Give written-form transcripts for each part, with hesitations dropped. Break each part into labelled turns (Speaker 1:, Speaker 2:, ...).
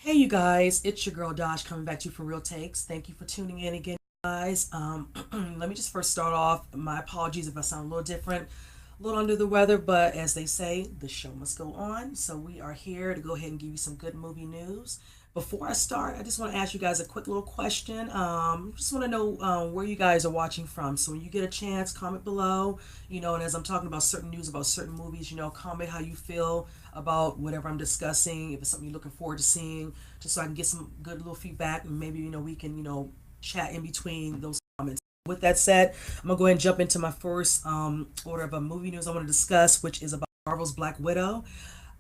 Speaker 1: Hey, you guys, it's your girl Dosh coming back to you for Real Takes. Thank you for tuning in again, guys. Let me just first start off. My apologies if I sound a little different, a little under the weather, but as they say, the show must go on. So we are here to go ahead and give you some good movie news. Before I start, I just want to ask you guys a quick little question. Just want to know where you guys are watching from. So when you get a chance, comment below. And as I'm talking about certain news about certain movies, comment how you feel about whatever I'm discussing. If it's something you're looking forward to seeing, just so I can get some good little feedback, and maybe we can chat in between those comments. With that said, I'm gonna go ahead and jump into my first order of a movie news I want to discuss, which is about Marvel's Black Widow.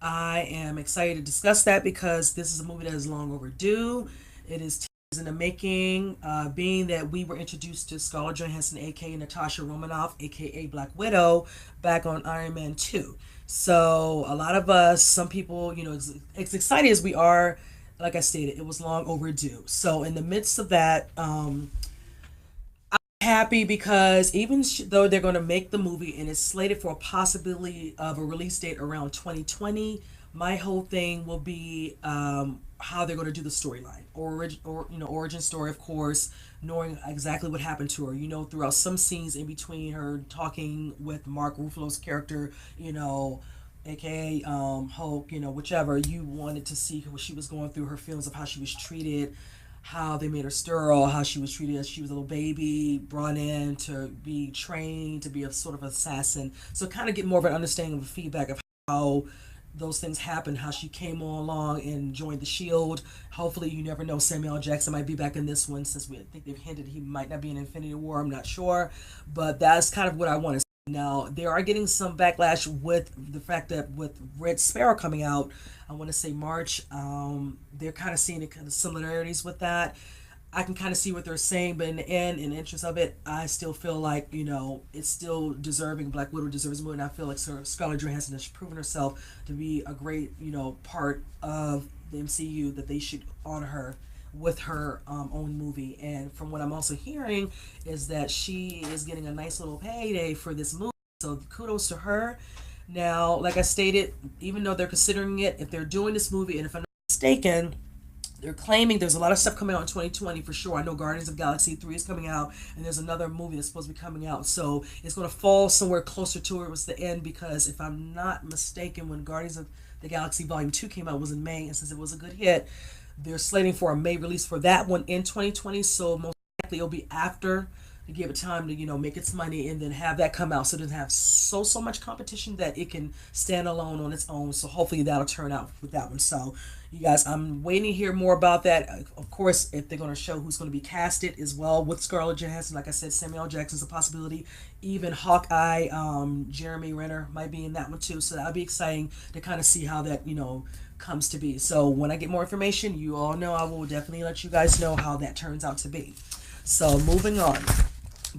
Speaker 1: I am excited to discuss that because this is a movie that is long overdue. It is 2 years in the making, being that we were introduced to Scarlett Johansson, aka Natasha Romanoff, aka Black Widow, back on Iron Man 2. So a lot of us, some people, as excited as we are, like I stated, it was long overdue. So in the midst of that, happy because even though they're going to make the movie and it's slated for a possibility of a release date around 2020, my whole thing will be how they're going to do the storyline or origin story, of course, knowing exactly what happened to her. Throughout some scenes in between her talking with Mark Ruffalo's character, aka Hulk, whichever, you wanted to see what she was going through, her feelings of how she was treated, how they made her sterile, how she was treated as she was a little baby, brought in to be trained to be a sort of assassin. So kind of get more of an understanding of the feedback of how those things happened, how she came on along and joined the Shield. Hopefully, you never know, Samuel L. Jackson might be back in this one, since I think they've hinted he might not be in Infinity War. I'm not sure, but that's kind of what I want to. Now, they are getting some backlash with the fact that with Red Sparrow coming out, I want to say March, they're kind of seeing the kind of similarities with that. I can kind of see what they're saying, but in the end, in the interest of it, I still feel like, it's still deserving. Black Widow deserves more, and I feel like Scarlett Johansson has proven herself to be a great, part of the MCU, that they should honor her with her own movie. And from what I'm also hearing is that she is getting a nice little payday for this movie. So kudos to her. Now, like I stated, even though they're considering it, if they're doing this movie, and if I'm not mistaken, they're claiming there's a lot of stuff coming out in 2020 for sure. I know Guardians of Galaxy 3 is coming out, and there's another movie that's supposed to be coming out. So it's going to fall somewhere closer to it was the end, because if I'm not mistaken, when Guardians of the Galaxy Volume 2 came out, it was in May, and since it was a good hit, they're slating for a May release for that one in 2020. So most likely it'll be after, to give it time to make its money, and then have that come out, so it doesn't have so much competition, that it can stand alone on its own. So hopefully that'll turn out with that one. So you guys, I'm waiting to hear more about that. Of course, if they're going to show who's going to be casted as well with Scarlett Johansson, like I said, Samuel L. Jackson's a possibility. Even Hawkeye, Jeremy Renner might be in that one too. So that'll be exciting to kind of see how that comes to be. So when I get more information, you all know I will definitely let you guys know how that turns out to be. So moving on.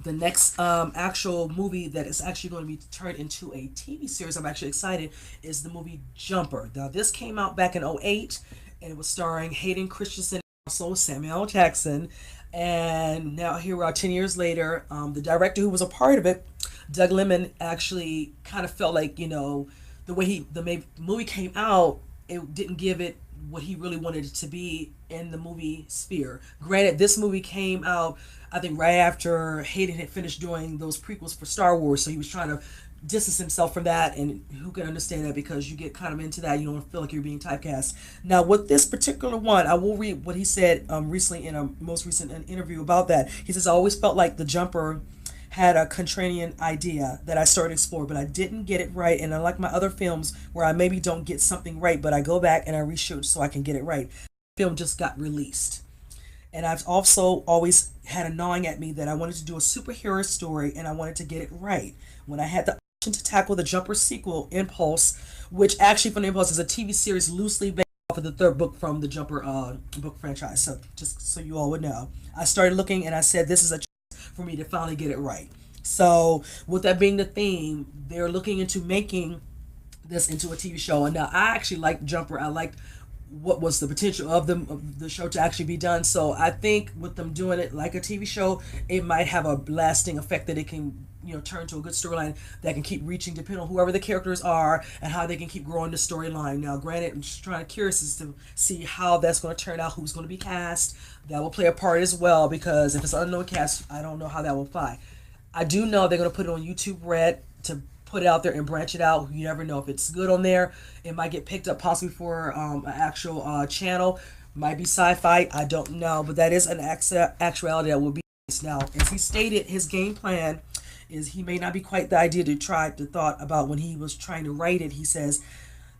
Speaker 1: The next actual movie that is actually going to be turned into a TV series, I'm actually excited, is the movie Jumper. Now, this came out back in '08, and it was starring Hayden Christensen and also Samuel L. Jackson. And now here we are 10 years later. The director who was a part of it, Doug Liman, actually kind of felt like, the way the movie came out, it didn't give it what he really wanted it to be in the movie Spire. Granted, this movie came out, I think, right after Hayden had finished doing those prequels for Star Wars, so he was trying to distance himself from that, and who can understand that, because you get kind of into that, you don't feel like you're being typecast. Now, with this particular one, I will read what he said recently in a most recent interview about that. He says, I always felt like the Jumper had a contrarian idea that I started to explore, but I didn't get it right. And unlike my other films where I maybe don't get something right, but I go back and I reshoot so I can get it right, the film just got released. And I've also always had a gnawing at me that I wanted to do a superhero story, and I wanted to get it right. When I had the option to tackle the Jumper sequel, Impulse, which actually from Impulse is a TV series loosely based off of the third book from the Jumper book franchise. So just so you all would know, I started looking and I said, this is a for me to finally get it right. So with that being the theme, they're looking into making this into a TV show. And now I actually liked Jumper. I liked what was the potential of the show to actually be done. So I think with them doing it like a TV show, it might have a lasting effect that it can turn to a good storyline that can keep reaching depending on whoever the characters are and how they can keep growing the storyline. Now, granted, I'm just trying to curious as to see how that's going to turn out, who's going to be cast. That will play a part as well because if it's an unknown cast, I don't know how that will fly. I do know they're going to put it on YouTube Red to put it out there and branch it out. You never know if it's good on there. It might get picked up possibly for an actual channel. Might be sci-fi. I don't know, but that is an actuality that will be now. As he stated, his game plan is he may not be quite the idea to try to thought about when he was trying to write it. He says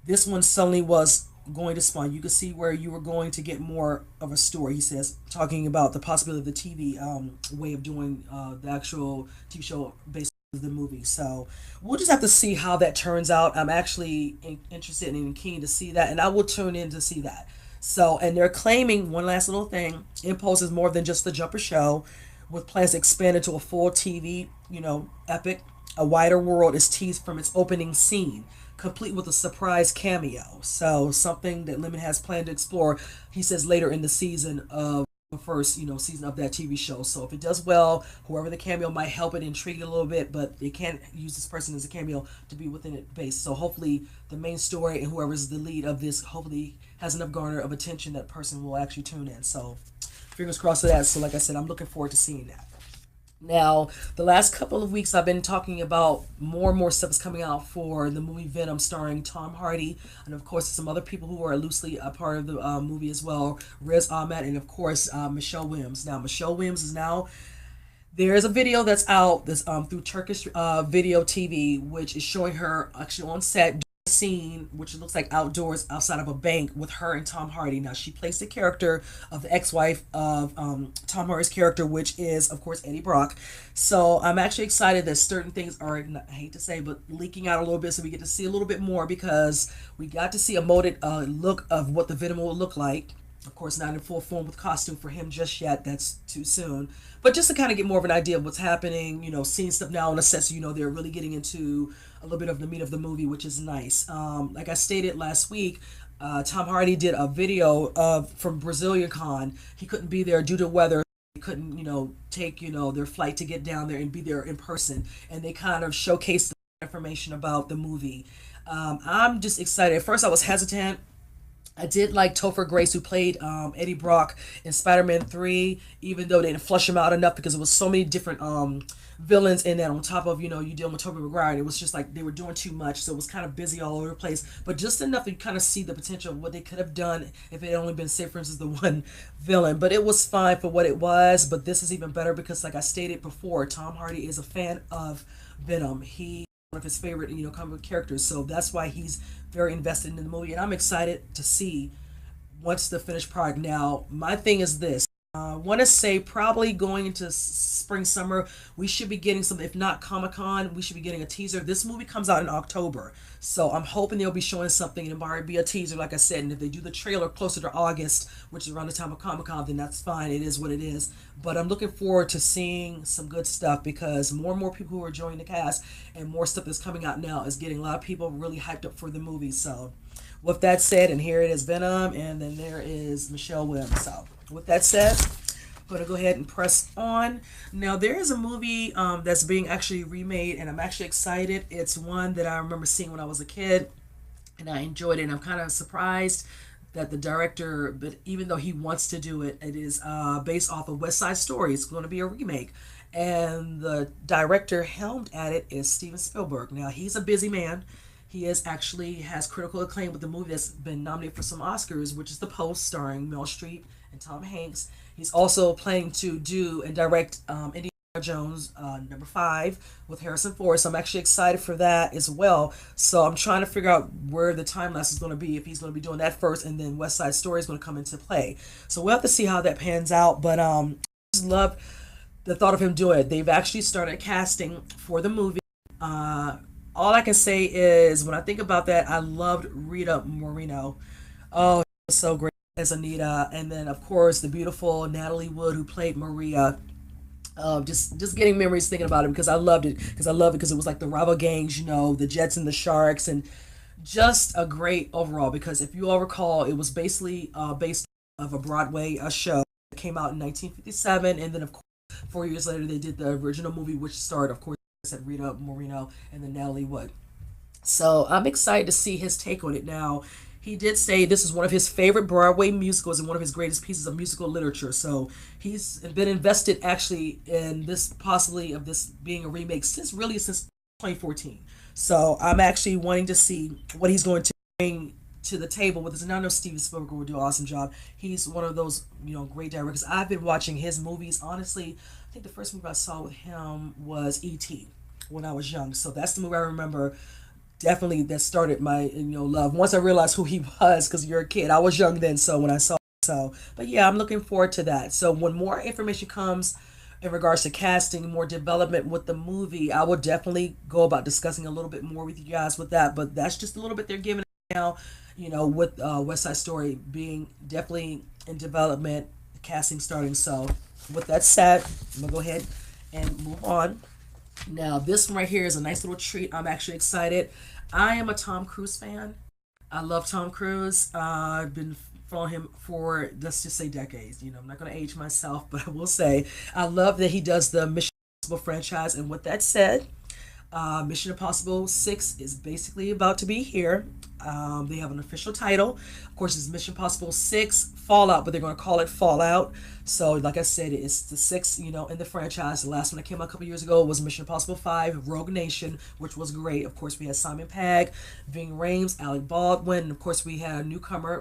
Speaker 1: this one suddenly was going to spawn. You could see where you were going to get more of a story. He says, talking about the possibility of the TV way of doing the actual TV show based on the movie. So we'll just have to see how that turns out. I'm actually interested and keen to see that, and I will tune in to see that. So, and they're claiming one last little thing: Impulse is more than just the Jumper show, with plans to expand into a full TV, epic. A wider world is teased from its opening scene, complete with a surprise cameo. So something that Lemon has planned to explore, he says, later in the season of the first, season of that TV show. So if it does well, whoever the cameo might help it intrigue it a little bit, but they can't use this person as a cameo to be within it base. So hopefully the main story and whoever's the lead of this hopefully has enough garner of attention that person will actually tune in. So fingers crossed for that. So like I said, I'm looking forward to seeing that. Now, the last couple of weeks I've been talking about more and more stuff is coming out for the movie Venom starring Tom Hardy and of course some other people who are loosely a part of the movie as well, Riz Ahmed and of course Michelle Williams. Now, Michelle Williams is now there's a video that's out this through Turkish video TV, which is showing her actually on set scene which looks like outdoors outside of a bank with her and Tom Hardy. Now she plays the character of the ex-wife of Tom Hardy's character, which is of course Eddie Brock. So I'm actually excited that certain things are, I hate to say, but leaking out a little bit, so we get to see a little bit more because we got to see a molded look of what the Venom will look like. Of course, not in full form with costume for him just yet. That's too soon. But just to kind of get more of an idea of what's happening, seeing stuff now on the set, so they're really getting into a little bit of the meat of the movie, which is nice. Like I stated last week, Tom Hardy did a video from Brazilian Con. He couldn't be there due to weather. He couldn't, take, their flight to get down there and be there in person. And they kind of showcased the information about the movie. I'm just excited. At first, I was hesitant. I did like Topher Grace, who played Eddie Brock in Spider-Man 3, even though they didn't flush him out enough because it was so many different villains in that on top of, you dealing with Tobey Maguire. And it was just like they were doing too much, so it was kind of busy all over the place. But just enough to kind of see the potential of what they could have done if it had only been, say, for instance, the one villain. But it was fine for what it was, but this is even better because, like I stated before, Tom Hardy is a fan of Venom. He one of his favorite, comic book characters. So that's why he's very invested in the movie, and I'm excited to see what's the finished product. Now, my thing is this: I want to say probably going into spring summer, we should be getting some. If not Comic-Con, we should be getting a teaser. This movie comes out in October, so I'm hoping they'll be showing something, and it might be a teaser, like I said. And if they do the trailer closer to August, which is around the time of Comic-Con, then that's fine. It is what it is. But I'm looking forward to seeing some good stuff because more and more people who are joining the cast and more stuff that's coming out now is getting a lot of people really hyped up for the movie. So with that said, and here it is, Venom, and then there is Michelle Williams. So with that said, I'm going to go ahead and press on. Now, there is a movie that's being actually remade, and I'm actually excited. It's one that I remember seeing when I was a kid, and I enjoyed it, and I'm kind of surprised that the director, but even though he wants to do it, it is based off of West Side Story. It's going to be a remake, and the director helmed at it is Steven Spielberg. Now, he's a busy man. He is actually has critical acclaim with the movie that's been nominated for some Oscars, which is The Post, starring Meryl Streep and Tom Hanks. He's also planning to do and direct Indiana Jones number 5 with Harrison Ford. So I'm actually excited for that as well. So I'm trying to figure out where the time lapse is going to be, if he's going to be doing that first and then West Side Story is going to come into play. So we'll have to see how that pans out. But I just love the thought of him doing it. They've actually started casting for the movie. All I can say is when I think about that, I loved Rita Moreno. Oh, she was so great as Anita. And then, of course, the beautiful Natalie Wood, who played Maria. Just getting memories thinking about it because I loved it. Because I love it because it was like the rival gangs, the Jets and the Sharks, and Just a great overall, because if you all recall, it was basically based of a Broadway show that came out in 1957, and then of course 4 years later they did the original movie, which starred, of course, said Rita Moreno and then Natalie Wood. So I'm excited to see his take on it. Now, he did say this is one of his favorite Broadway musicals and one of his greatest pieces of musical literature. So he's been invested actually in this, possibly of this being a remake, since 2014. So I'm actually wanting to see what he's going to bring to the table with this. And I know Steven Spielberg will do an awesome job. He's one of those, great directors. I've been watching his movies. Honestly, I think the first movie I saw with him was E.T. when I was young. So that's the movie I remember definitely that started my love. Once I realized who he was, because you're a kid, I was young then. So when I saw, so but yeah, I'm looking forward to that. So when more information comes in regards to casting, more development with the movie, I will definitely go about discussing a little bit more with you guys with that. But that's just a little bit they're giving now, with West Side Story being definitely in development, casting starting. So with that said, I'm gonna go ahead and move on. Now, this one right here is a nice little treat. I'm actually excited. I am a Tom Cruise fan. I love Tom Cruise. I've been following him for, let's just say, decades. I'm not going to age myself, but I will say I love that he does the Mission Impossible franchise. And with that said, Mission Impossible 6 is basically about to be here. They have an official title. Of course, it's Mission Impossible 6 Fallout, but they're going to call it Fallout. So, like I said, it's the sixth, in the franchise. The last one that came out a couple years ago was Mission Impossible 5 Rogue Nation, which was great. Of course, we had Simon Pegg, Ving Rhames, Alec Baldwin, and of course, we had a newcomer,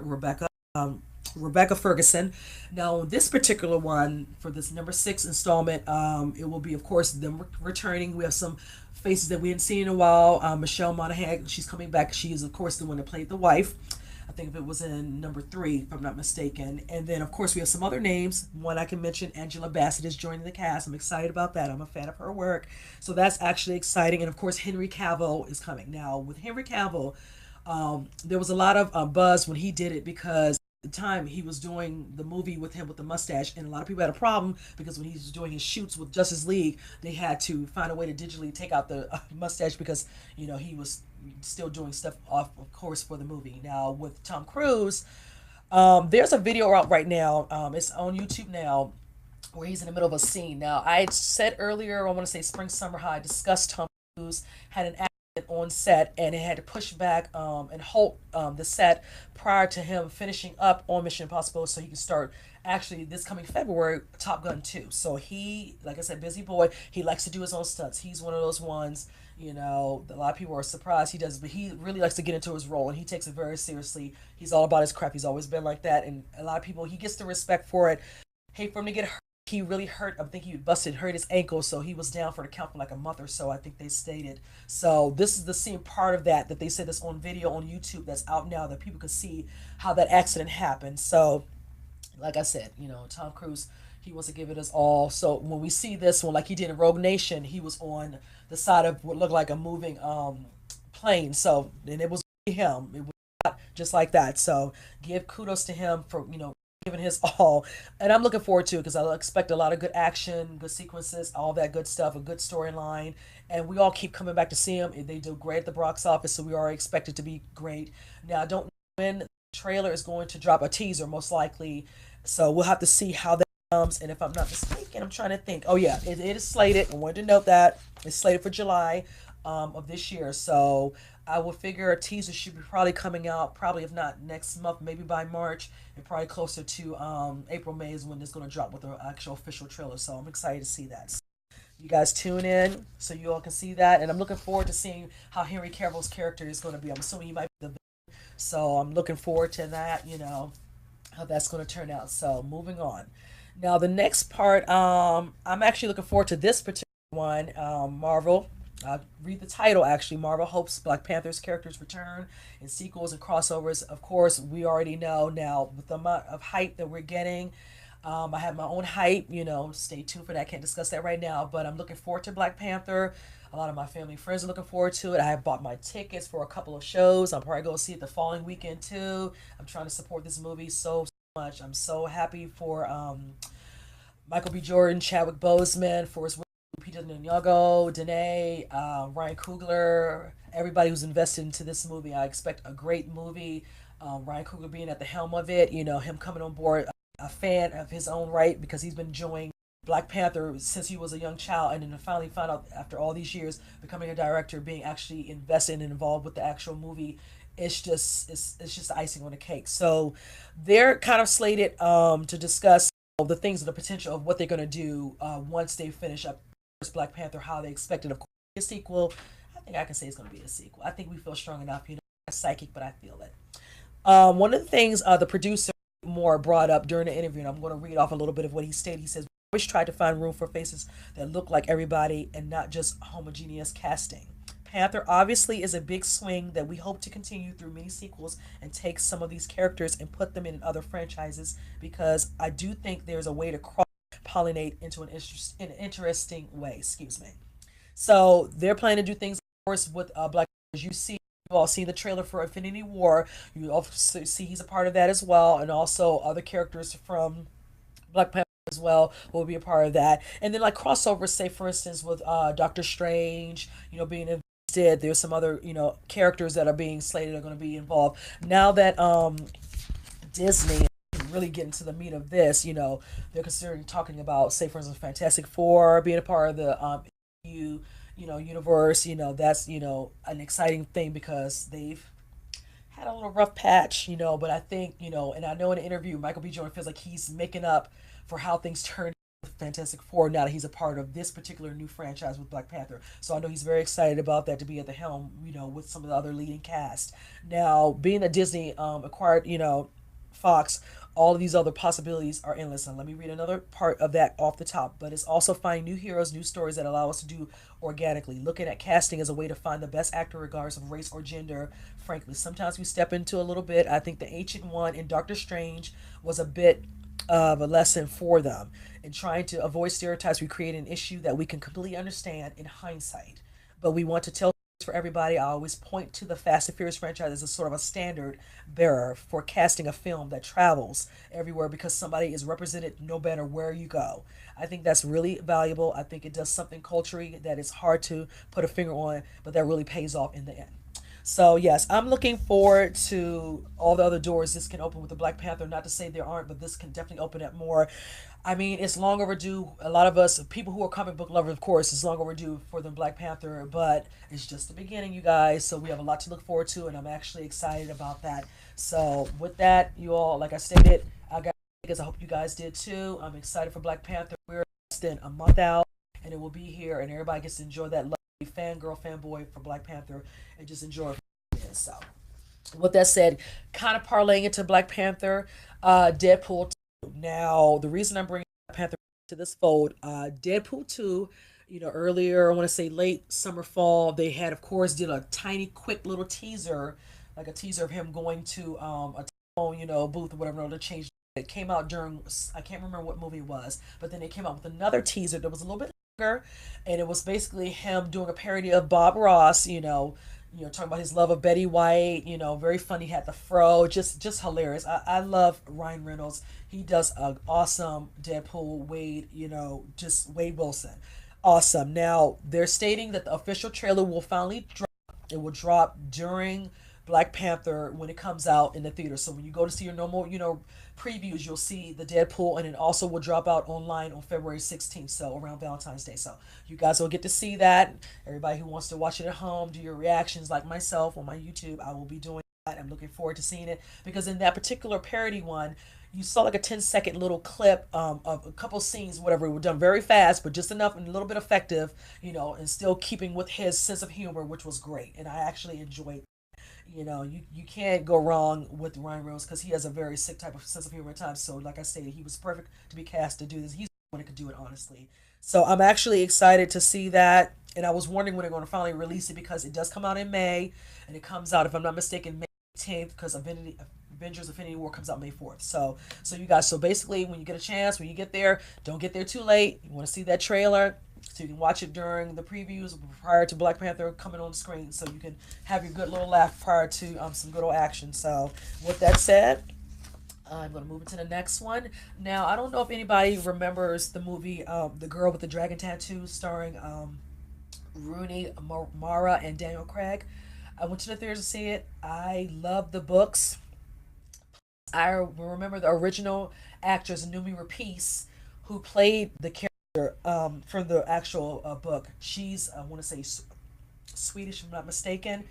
Speaker 1: Rebecca Ferguson. Now, this particular one for this number six installment, it will be, of course, them returning. We have some faces that we hadn't seen in a while. Michelle Monaghan, she's coming back. She is, of course, the one that played the wife. I think if it was in number three, if I'm not mistaken. And then, of course, we have some other names. One I can mention, Angela Bassett is joining the cast. I'm excited about that. I'm a fan of her work. So that's actually exciting. And, of course, Henry Cavill is coming. Now, with Henry Cavill, there was a lot of buzz when he did it, because the time he was doing the movie with him with the mustache, and a lot of people had a problem because when he was doing his shoots with Justice League, they had to find a way to digitally take out the mustache, because he was still doing stuff off, of course, for the movie. Now with Tom Cruise, there's a video out right now. It's on YouTube now, where he's in the middle of a scene. Now, I said earlier, I want to say spring summer, how I discussed Tom Cruise had an accident on set, and it had to push back and halt the set prior to him finishing up on Mission Impossible, so he can start actually this coming February Top Gun 2. So he, like I said, busy boy. He likes to do his own stunts. He's one of those ones, a lot of people are surprised he does, but he really likes to get into his role, and he takes it very seriously. He's all about his craft. He's always been like that, and a lot of people, he gets the respect for it. Hate for him to get hurt. He really hurt. I think he hurt his ankle, so he was down for the count for like a month or so, I think they stated. So this is the same part of that they said this on video on YouTube that's out now, that people can see how that accident happened. So, like I said, Tom Cruise, he wants to give it his all. So when we see this one, like he did in Rogue Nation, he was on the side of what looked like a moving plane. So, and it was him. It was not just like that. So give kudos to him for giving his all, and I'm looking forward to it, because I expect a lot of good action, good sequences, all that good stuff, a good storyline, and we all keep coming back to see him. They do great at the box office, so we are expected to be great. Now, I don't know when the trailer is going to drop, a teaser most likely, so we'll have to see how that comes. And if I'm not mistaken, I'm trying to think. Oh yeah, it is slated. I wanted to note that it's slated for July of this year. So I would figure a teaser should be probably coming out, probably if not next month, maybe by March, and probably closer to April, May is when it's going to drop with the actual official trailer. So I'm excited to see that. So you guys tune in so you all can see that, and I'm looking forward to seeing how Henry Cavill's character is going to be. I'm assuming he might be the villain, so I'm looking forward to that. How that's going to turn out. So moving on. Now the next part, I'm actually looking forward to this particular one. Marvel. Read the title actually. Marvel hopes Black Panther's characters return in sequels and crossovers. Of course, we already know now with the amount of hype that we're getting. I have my own hype, stay tuned for that. I can't discuss that right now, but I'm looking forward to Black Panther. A lot of my family and friends are looking forward to it. I have bought my tickets for a couple of shows. I'm probably going to see it the following weekend too. I'm trying to support this movie so much. I'm so happy for Michael B. Jordan, Chadwick Boseman, Forrest Peter Ninjago, Danae, Ryan Coogler, everybody who's invested into this movie. I expect a great movie. Ryan Coogler being at the helm of it, him coming on board, a fan of his own right because he's been enjoying Black Panther since he was a young child, and then to finally find out after all these years becoming a director, being actually invested and involved with the actual movie. It's just icing on the cake. So they're kind of slated to discuss the things and the potential of what they're going to do once they finish up Black Panther, how they expect it, of course, a sequel. I think I can say it's going to be a sequel. I think we feel strong enough, psychic, but I feel it. One of the things the producer Moore brought up during the interview, and I'm going to read off a little bit of what he stated. He says, "We always tried to find room for faces that look like everybody and not just homogeneous casting. Panther obviously is a big swing that we hope to continue through many sequels and take some of these characters and put them in other franchises because I do think there's a way to cross pollinate into an interesting way." Excuse me. So they're planning to do things, of course, with Black. As you see, you've all seen the trailer for Infinity War. You also see he's a part of that as well, and also other characters from Black Panther as well will be a part of that. And then like crossovers, say for instance with Doctor Strange, being invested. There's some other characters that are being slated are going to be involved. Now that Disney really get into the meat of this, they're considering talking about, say, for instance, Fantastic Four being a part of the MCU, universe. That's an exciting thing because they've had a little rough patch, but I think, and I know in an interview, Michael B. Jordan feels like he's making up for how things turned with Fantastic Four now that he's a part of this particular new franchise with Black Panther. So I know he's very excited about that to be at the helm, with some of the other leading cast. Now, being that Disney acquired, Fox, all of these other possibilities are endless. And let me read another part of that off the top. But it's also find new heroes, new stories that allow us to do organically. Looking at casting as a way to find the best actor regardless of race or gender. Frankly, sometimes we step into a little bit. I think the Ancient One in Doctor Strange was a bit of a lesson for them. In trying to avoid stereotypes, we create an issue that we can completely understand in hindsight. But we want to tell for everybody. I always point to the Fast and Furious franchise as a sort of a standard bearer for casting a film that travels everywhere because somebody is represented no matter where you go. I think that's really valuable. I think it does something culturally that is hard to put a finger on, but that really pays off in the end. So yes, I'm looking forward to all the other doors this can open with the Black Panther. Not to say there aren't, but this can definitely open up more. I mean, it's long overdue. A lot of us, people who are comic book lovers, of course, it's long overdue for the Black Panther, but it's just the beginning, you guys. So we have a lot to look forward to, and I'm actually excited about that. So with that, you all, like I stated, I got because I hope you guys did too. I'm excited for Black Panther. We're less than a month out, and it will be here, and everybody gets to enjoy that lovely fangirl, fanboy for Black Panther, and just enjoy it. So with that said, kind of parlaying into Black Panther, Deadpool 2. Now, the reason I'm bringing Black Panther to this fold, Deadpool 2, earlier, I want to say late summer, fall, they had, of course, did a tiny, quick little teaser, like a teaser of him going to a telephone, booth or whatever, to change. It came out during, I can't remember what movie it was, but then they came out with another teaser that was a little bit longer, and it was basically him doing a parody of Bob Ross, talking about his love of Betty White, very funny, had the fro, just hilarious. I love Ryan Reynolds. He does an awesome Deadpool. Wade, just Wade Wilson. Awesome. Now, they're stating that the official trailer will finally drop. It will drop during Black Panther when it comes out in the theater. So when you go to see your normal, previews, you'll see the Deadpool, and it also will drop out online on February 16th, so around Valentine's Day. So you guys will get to see that. Everybody who wants to watch it at home, do your reactions like myself on my YouTube, I will be doing that. I'm looking forward to seeing it because in that particular parody one, you saw like a 10-second little clip of a couple scenes, whatever. It was done very fast, but just enough and a little bit effective, and still keeping with his sense of humor, which was great. And I actually enjoyed. You can't go wrong with Ryan Reynolds because he has a very sick type of sense of humor at times. So, like I stated, he was perfect to be cast to do this. He's the one that could do it, honestly. So, I'm actually excited to see that. And I was wondering when they're going to finally release it because it does come out in May. And it comes out, if I'm not mistaken, May 10th because Avengers Infinity War comes out May 4th. So you guys, so basically, when you get a chance, when you get there, don't get there too late. You want to see that trailer so you can watch it during the previews prior to Black Panther coming on the screen, so you can have your good little laugh prior to some good old action. So with that said, I'm going to move into the next one. Now, I don't know if anybody remembers the movie The Girl with the Dragon Tattoo starring Mara, and Daniel Craig. I went to the theater to see it. I love the books. I remember the original actress, Numi Rapace, who played the character from the actual book. She's, I want to say, Swedish, if I'm not mistaken.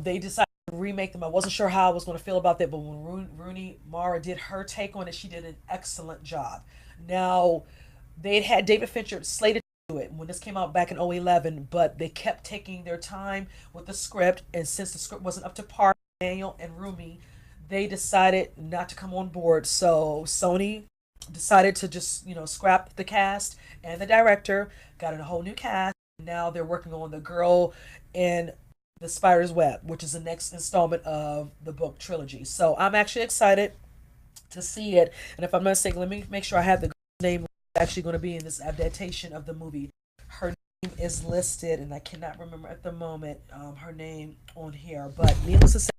Speaker 1: They decided to remake them. I wasn't sure how I was going to feel about that, but when Rooney Mara did her take on it, she did an excellent job. Now, they'd had David Fincher slated to do it when this came out back in 2011, but they kept taking their time with the script, and since the script wasn't up to par, Daniel and Rumi, they decided not to come on board. So Sony decided to just, scrap the cast and the director, got in a whole new cast. Now they're working on the girl in the Spider's Web, which is the next installment of the book trilogy. So I'm actually excited to see it. And if I'm not mistaken, let me make sure I have the girl's name actually going to be in this adaptation of the movie. Her name is listed, and I cannot remember at the moment her name on here. But needless to say,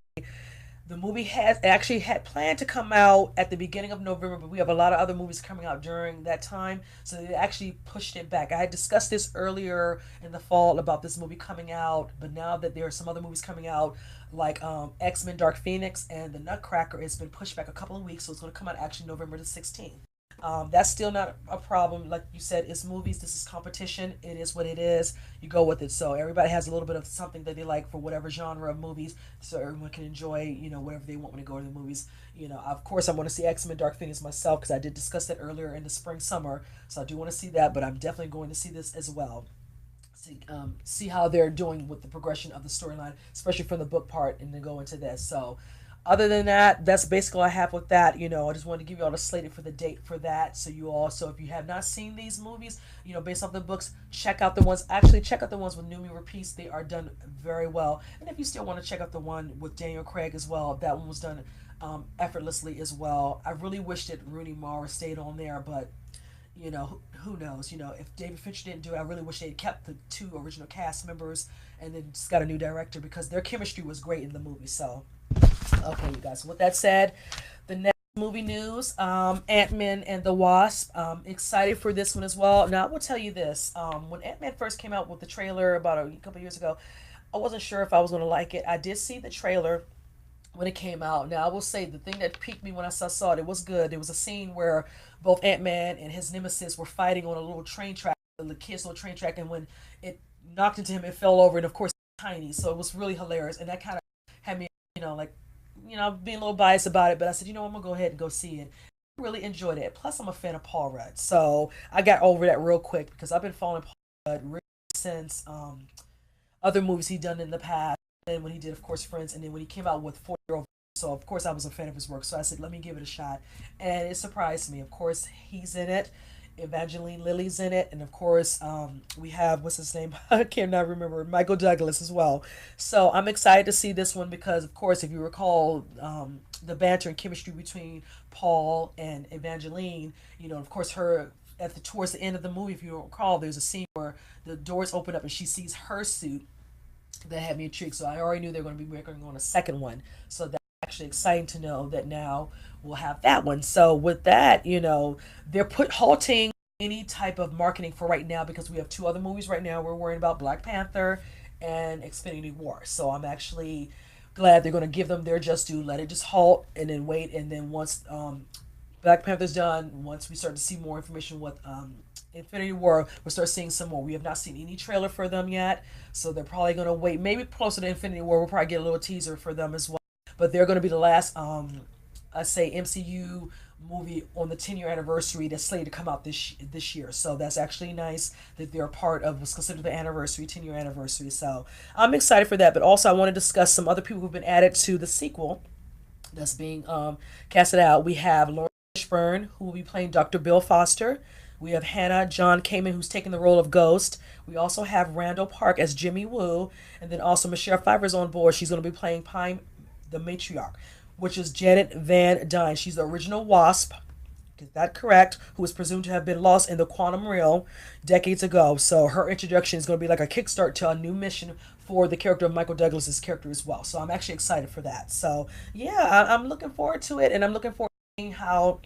Speaker 1: the movie has actually had planned to come out at the beginning of November, but we have a lot of other movies coming out during that time, so they actually pushed it back. I had discussed this earlier in the fall about this movie coming out, but now that there are some other movies coming out, like X-Men Dark Phoenix and The Nutcracker, it's been pushed back a couple of weeks, so it's going to come out actually November the 16th. That's still not a problem. Like you said, it's movies. This is competition. It is what it is. You go with it. So everybody has a little bit of something that they like for whatever genre of movies, so everyone can enjoy, whatever they want when they go to the movies. Of course, I want to see X-Men Dark Phoenix myself because I did discuss that earlier in the spring summer. So I do want to see that, but I'm definitely going to see this as well. See how they're doing with the progression of the storyline, especially from the book part, and then go into this. So other than that, that's basically all I have with that. I just wanted to give you all the slated for the date for that. So you also, if you have not seen these movies, based off the books, check out the ones. Actually, check out the ones with Numi Rapace. They are done very well. And if you still want to check out the one with Daniel Craig as well, that one was done effortlessly as well. I really wish that Rooney Mara stayed on there, but who knows? If David Fincher didn't do it, I really wish they'd kept the two original cast members and then just got a new director because their chemistry was great in the movie. So. Okay, you guys. With that said, the next movie news, Ant-Man and the Wasp. Excited for this one as well. Now, I will tell you this. When Ant-Man first came out with the trailer about a couple years ago, I wasn't sure if I was going to like it. I did see the trailer when it came out. Now, I will say the thing that piqued me when I saw it, it was good. There was a scene where both Ant-Man and his nemesis were fighting on a little train track, the kid's little train track, and when it knocked into him, it fell over, and of course, tiny. So it was really hilarious, and that kind of had me, like, being a little biased about it, but I said, I'm gonna go ahead and go see it. I really enjoyed it. Plus, I'm a fan of Paul Rudd, so I got over that real quick because I've been following Paul Rudd really since other movies he done in the past. And when he did, of course, Friends, and then when he came out with 4-Year-Old, so of course I was a fan of his work. So I said, let me give it a shot, and it surprised me. Of course, he's in it. Evangeline Lilly's in it, and of course, we have what's his name? I cannot remember. Michael Douglas as well. So I'm excited to see this one because, of course, if you recall, the banter and chemistry between Paul and Evangeline, of course, her towards the end of the movie, if you recall, there's a scene where the doors open up and she sees her suit. That had me intrigued. So I already knew they were going to be working on a second one. So that's actually exciting to know that now we'll have that one. So with that, they're halting any type of marketing for right now because we have two other movies right now. We're worrying about Black Panther and Xfinity War. So I'm actually glad they're going to give them their just due, let it just halt, and then wait. And then once Black Panther's done, once we start to see more information with Infinity War, we'll start seeing some more. We have not seen any trailer for them yet, so they're probably going to wait. Maybe closer to Infinity War, we'll probably get a little teaser for them as well. But they're going to be the last, I say, MCU movie on the 10-year anniversary that's slated to come out this year. So that's actually nice that they're a part of what's considered the anniversary, 10-year anniversary. So I'm excited for that. But also, I want to discuss some other people who've been added to the sequel that's being casted out. We have Lauren Fishburne, who will be playing Dr. Bill Foster. We have Hannah John Kamen, who's taking the role of Ghost. We also have Randall Park as Jimmy Woo. And then also Michelle Pfeiffer's on board. She's going to be playing Pine, the matriarch, which is Janet Van Dyne. She's the original Wasp, get that correct, who is presumed to have been lost in the quantum realm decades ago. So her introduction is going to be like a kickstart to a new mission for the character of Michael Douglas's character as well. So I'm actually excited for that. So yeah, I'm looking forward to it, and I'm looking forward to seeing how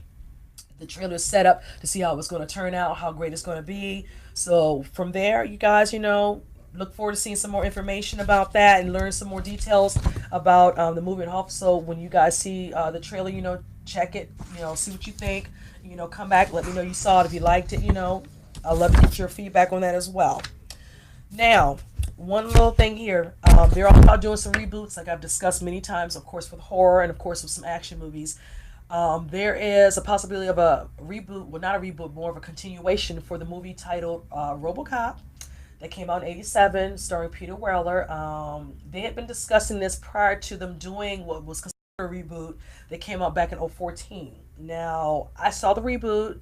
Speaker 1: The trailer is set up to see how it's going to turn out, how great it's going to be. So from there, you guys, look forward to seeing some more information about that and learn some more details about the movie. And hope so when you guys see the trailer, check it, see what you think. Come back, let me know you saw it if you liked it. I'd love to get your feedback on that as well. Now, one little thing here. They're all about doing some reboots, like I've discussed many times, of course, with horror and, of course, with some action movies. There is a possibility of a reboot, well, not a reboot, more of a continuation for the movie titled RoboCop that came out in '87, starring Peter Weller. They had been discussing this prior to them doing what was considered a reboot that came out back in 2014. Now, I saw the reboot.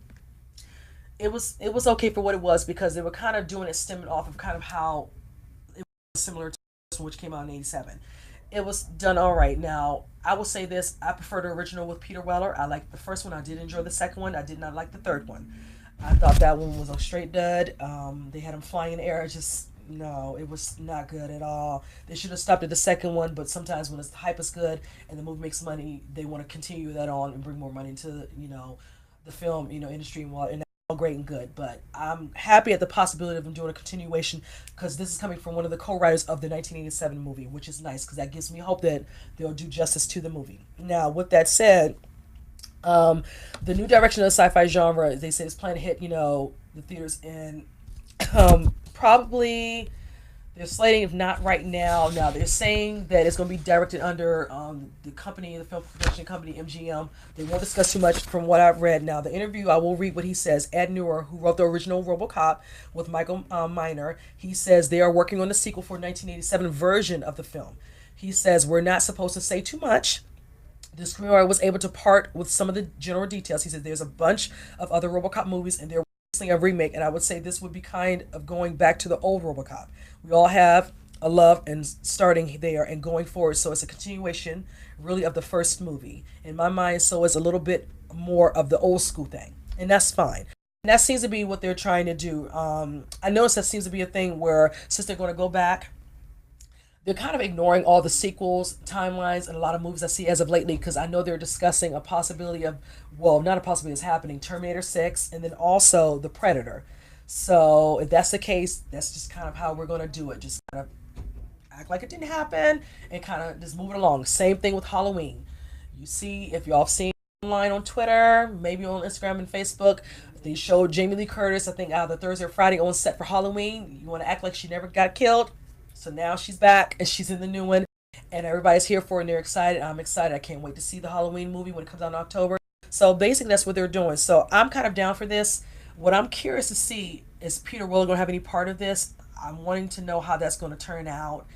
Speaker 1: It was okay for what it was because they were kind of doing it stemming off of kind of how it was similar to this one, which came out in '87. It was done all right. Now, I will say this: I prefer the original with Peter Weller. I liked the first one. I did enjoy the second one. I did not like the third one. I thought that one was a straight dud. They had him flying in the air. Just no, it was not good at all. They should have stopped at the second one. But sometimes when the hype is good and the movie makes money, they want to continue that on and bring more money into the film industry and all great and good. But I'm happy at the possibility of them doing a continuation because this is coming from one of the co-writers of the 1987 movie, which is nice because that gives me hope that they'll do justice to the movie. Now, with that said, the new direction of the sci-fi genre, they say, is planning to hit, the theaters in probably they're slating, if not right now. Now they're saying that it's going to be directed under the film production company MGM. They won't discuss too much from what I've read. Now the interview, I will read what he says. Ed Newer, who wrote the original RoboCop with Michael Miner, he says they are working on the sequel for 1987 version of the film. He says we're not supposed to say too much. The screenwriter was able to part with some of the general details. He said there's a bunch of other RoboCop movies and they're a remake, and I would say this would be kind of going back to the old RoboCop. We all have a love and starting there and going forward, so it's a continuation really of the first movie. In my mind, so it's a little bit more of the old school thing, and that's fine. And that seems to be what they're trying to do. I noticed that seems to be a thing where since they're going to go back, they're kind of ignoring all the sequels, timelines, and a lot of movies I see as of lately because I know they're discussing a possibility of, well, not a possibility, it's happening, Terminator 6, and then also The Predator. So if that's the case, that's just kind of how we're going to do it. Just kind of act like it didn't happen and kind of just move it along. Same thing with Halloween. You see, if y'all have seen online on Twitter, maybe on Instagram and Facebook, they showed Jamie Lee Curtis, I think, either Thursday or Friday on set for Halloween. You want to act like she never got killed? So now she's back and she's in the new one and everybody's here for it and they're excited. I'm excited. I can't wait to see the Halloween movie when it comes out in October. So basically that's what they're doing. So I'm kind of down for this. What I'm curious to see is Peter Weller going to have any part of this. I'm wanting to know how that's going to turn out.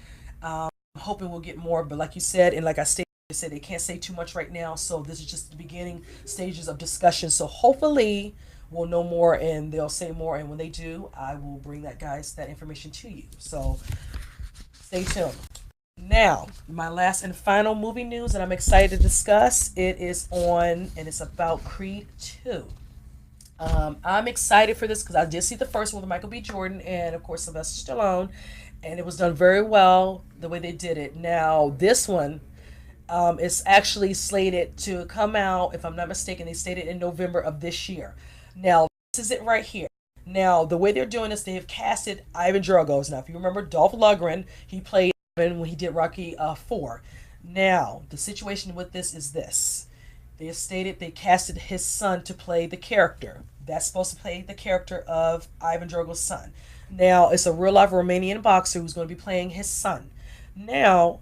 Speaker 1: I'm hoping we'll get more, but like you said, and like I stated, they said they can't say too much right now. So this is just the beginning stages of discussion. So hopefully we'll know more and they'll say more. And when they do, I will bring that information to you. So stay tuned. Now, my last and final movie news that I'm excited to discuss. It is on, and it's about Creed 2. I'm excited for this because I did see the first one with Michael B. Jordan and, of course, Sylvester Stallone, and it was done very well the way they did it. Now, this one is actually slated to come out, if I'm not mistaken, they stated in November of this year. Now, this is it right here. Now, the way they're doing this, they have casted Ivan Drago. Now, if you remember Dolph Lundgren, he played Ivan when he did Rocky 4. Now, the situation with this is this. They have stated they casted his son to play the character. That's supposed to play the character of Ivan Drago's son. Now, it's a real-life Romanian boxer who's going to be playing his son. Now,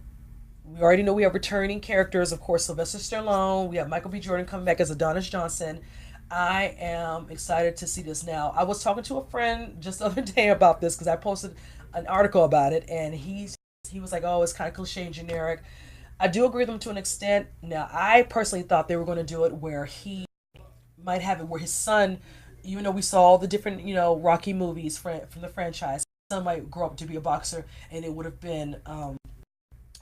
Speaker 1: we already know we have returning characters, of course, Sylvester Stallone. We have Michael B. Jordan coming back as Adonis Johnson. I am excited to see this now. I was talking to a friend just the other day about this because I posted an article about it, and he was like, oh, it's kind of cliche and generic. I do agree with him to an extent. Now, I personally thought they were going to do it where he might have it where his son, even though we saw all the different, Rocky movies from the franchise, his son might grow up to be a boxer, and it would have been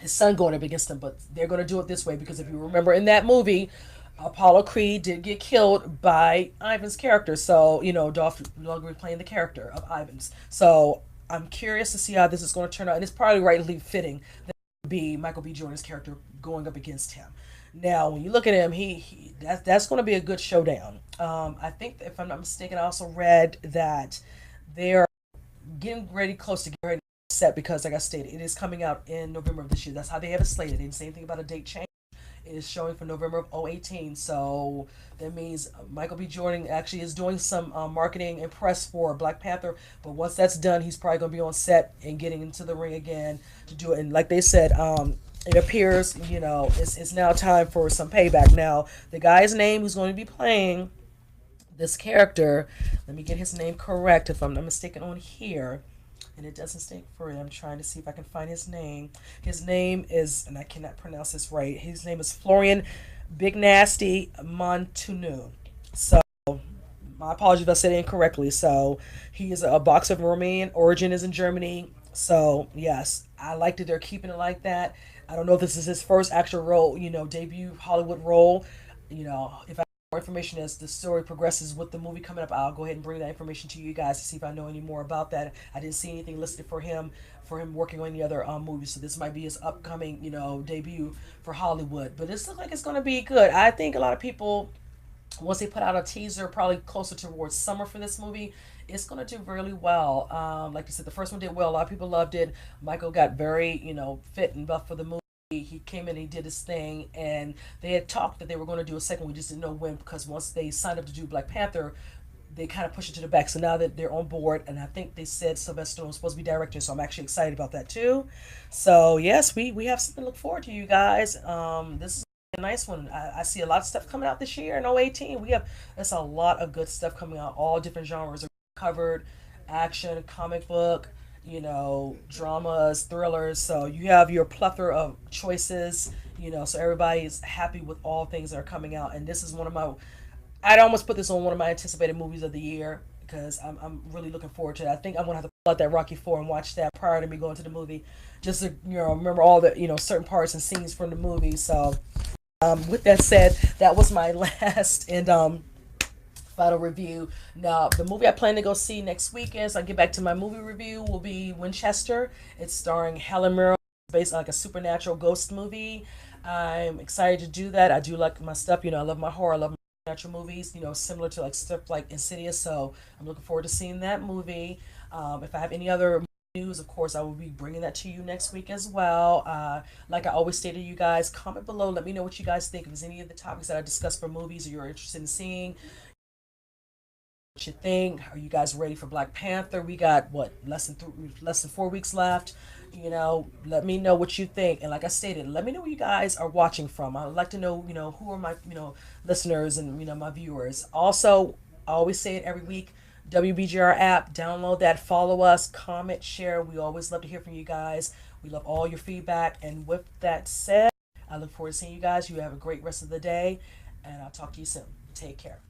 Speaker 1: his son going up against him. But they're going to do it this way because if you remember in that movie, Apollo Creed did get killed by Ivan's character. So, Dolph Lundgren playing the character of Ivan's. So I'm curious to see how this is going to turn out. And it's probably rightly fitting that it would be Michael B. Jordan's character going up against him. Now, when you look at him, that's going to be a good showdown. I think, if I'm not mistaken, I also read that they're getting ready, close to getting ready to set, because, like I stated, it is coming out in November of this year. That's how they have it slated. They didn't say anything about a date change. It is showing for November of 2018. So that means Michael B. Jordan actually is doing some marketing and press for Black Panther. But once that's done, he's probably going to be on set and getting into the ring again to do it. And like they said, it appears, it's now time for some payback. Now, the guy's name who's going to be playing this character, let me get his name correct if I'm not mistaken on here. And it doesn't stay for it. I'm trying to see if I can find his name. His name is, and I cannot pronounce this right, his name is Florian Big Nasty Montunu. So, my apologies if I said it incorrectly. So, he is a boxer of Romanian origin, is in Germany. So, yes, I like that they're keeping it like that. I don't know if this is his first actual role, debut Hollywood role. If I more information as the story progresses with the movie coming up, I'll go ahead and bring that information to you guys to see if I know any more about that. I didn't see anything listed for him working on any other movies, so this might be his upcoming debut for Hollywood. But this looks like it's going to be good. I think a lot of people, once they put out a teaser, probably closer towards summer for this movie, it's going to do really well. Like I said, the first one did well. A lot of people loved it. Michael got very fit and buff for the movie. He came in, he did his thing, and they had talked that they were going to do a second. We just didn't know when, because once they signed up to do Black Panther, they kind of pushed it to the back. So now that they're on board, and I think they said Sylvester Stallone was supposed to be director, so I'm actually excited about that too. So yes, we have something to look forward to, you guys. This is a nice one. I see a lot of stuff coming out this year in 2018. That's a lot of good stuff coming out. All different genres are covered: action, comic book, dramas, thrillers. So you have your plethora of choices, so everybody's happy with all things that are coming out. And this is one of my, I'd almost put this on one of my anticipated movies of the year, because I'm really looking forward to it. I think I'm going to have to pull out that Rocky 4 and watch that prior to me going to the movie, just to, remember all the, certain parts and scenes from the movie. So, with that said, that was my last and final review. Now, the movie I plan to go see next weekend, so I get back to my movie review, will be Winchester. It's starring Helen Mirren, based on like a supernatural ghost movie. I'm excited to do that. I do like my stuff. I love my horror. I love my natural movies. Similar to like stuff like Insidious. So I'm looking forward to seeing that movie. If I have any other news, of course, I will be bringing that to you next week as well. Like I always say to you guys, comment below. Let me know what you guys think. If there's any of the topics that I discussed for movies or you're interested in seeing, what you think. Are you guys ready for Black Panther? We got what, less than 4 weeks left. Let me know what you think. And like I stated, let me know where you guys are watching from. I'd like to know, who are my, listeners and my viewers. Also, I always say it every week. WBGR app, download that, follow us, comment, share. We always love to hear from you guys. We love all your feedback. And with that said, I look forward to seeing you guys. You have a great rest of the day, and I'll talk to you soon. Take care.